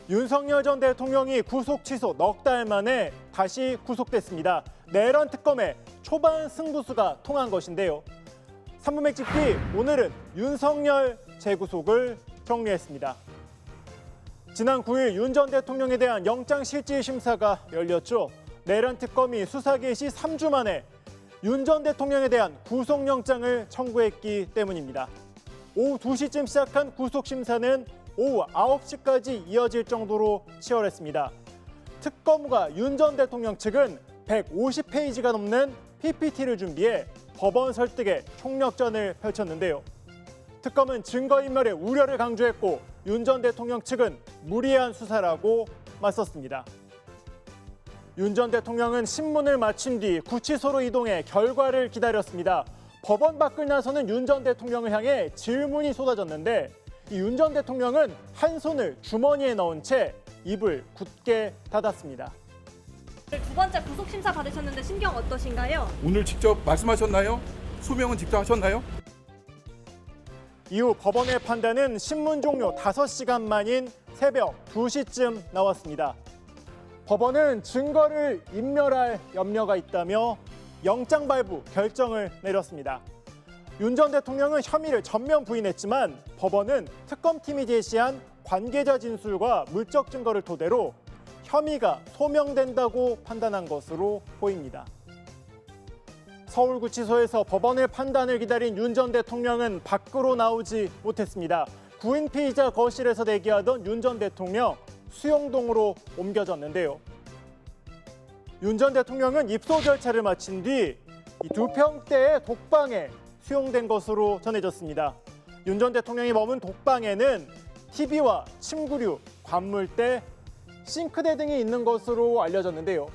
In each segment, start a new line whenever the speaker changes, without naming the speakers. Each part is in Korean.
윤석열 전 대통령이 구속 취소 넉 달 만에 다시 구속됐습니다. 내란 특검의 초반 승부수가 통한 것인데요. 3부 맥집기 오늘은 윤석열 재구속을 정리했습니다. 지난 9일 윤 전 대통령에 대한 영장실질심사가 열렸죠. 내란 특검이 수사 개시 3주 만에 윤 전 대통령에 대한 구속영장을 청구했기 때문입니다. 오후 2시쯤 시작한 구속심사는 오후 9시까지 이어질 정도로 치열했습니다. 특검과 윤 전 대통령 측은 150페이지가 넘는 PPT를 준비해 법원 설득에 총력전을 펼쳤는데요. 특검은 증거인멸의 우려를 강조했고 윤 전 대통령 측은 무리한 수사라고 맞섰습니다. 윤 전 대통령은 신문을 마친 뒤 구치소로 이동해 결과를 기다렸습니다. 법원 밖을 나서는 윤 전 대통령을 향해 질문이 쏟아졌는데 이 윤 전 대통령은 한 손을 주머니에 넣은 채 입을 굳게 닫았습니다.
두 번째 구속심사 받으셨는데 심경 어떠신가요?
오늘 직접 말씀하셨나요? 소명은 직접 하셨나요?
이후 법원의 판단은 신문 종료 5시간 만인 새벽 2시쯤 나왔습니다. 법원은 증거를 인멸할 염려가 있다며 영장 발부 결정을 내렸습니다. 윤 전 대통령은 혐의를 전면 부인했지만 법원은 특검팀이 제시한 관계자 진술과 물적 증거를 토대로 혐의가 소명된다고 판단한 것으로 보입니다. 서울구치소에서 법원의 판단을 기다린 윤 전 대통령은 밖으로 나오지 못했습니다. 구인 피의자 거실에서 대기하던 윤 전 대통령 수용동으로 옮겨졌는데요. 윤 전 대통령은 입소 절차를 마친 뒤 이 2평대의 독방에 수용된 것으로 전해졌습니다. 윤 전 대통령이 머문 독방에는 TV와 침구류, 관물대, 싱크대 등이 있는 것으로 알려졌는데요.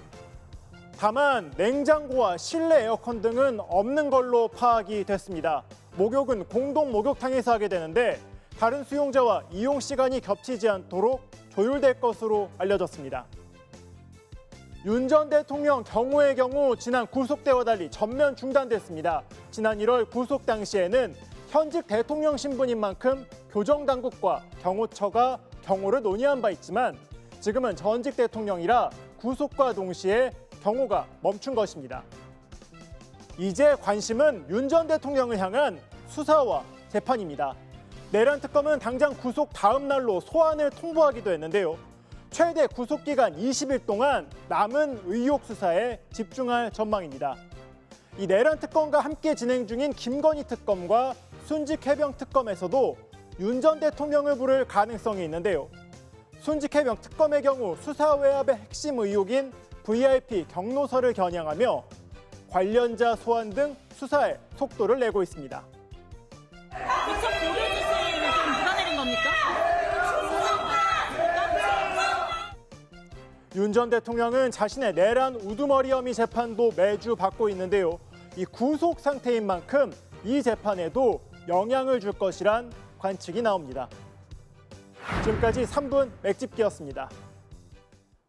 다만 냉장고와 실내 에어컨 등은 없는 걸로 파악이 됐습니다. 목욕은 공동 목욕탕에서 하게 되는데 다른 수용자와 이용 시간이 겹치지 않도록 조율될 것으로 알려졌습니다. 윤 전 대통령 경호의 경우 지난 구속 때와 달리 전면 중단됐습니다. 지난 1월 구속 당시에는 현직 대통령 신분인 만큼 교정당국과 경호처가 경호를 논의한 바 있지만 지금은 전직 대통령이라 구속과 동시에 경호가 멈춘 것입니다. 이제 관심은 윤 전 대통령을 향한 수사와 재판입니다. 내란 특검은 당장 구속 다음 날로 소환을 통보하기도 했는데요. 최대 구속기간 20일 동안 남은 의혹 수사에 집중할 전망입니다. 이 내란 특검과 함께 진행 중인 김건희 특검과 순직 해병 특검에서도 윤 전 대통령을 부를 가능성이 있는데요. 순직 해병 특검의 경우 수사 외압의 핵심 의혹인 VIP 경로서를 겨냥하며 관련자 소환 등 수사에 속도를 내고 있습니다.
구속 보류 기세는 좀 누가 내린 겁니까?
윤 전 대통령은 자신의 내란 우두머리 혐의 재판도 매주 받고 있는데요. 이 구속 상태인 만큼 이 재판에도 영향을 줄 것이란 관측이 나옵니다. 지금까지 3분 맥집기였습니다.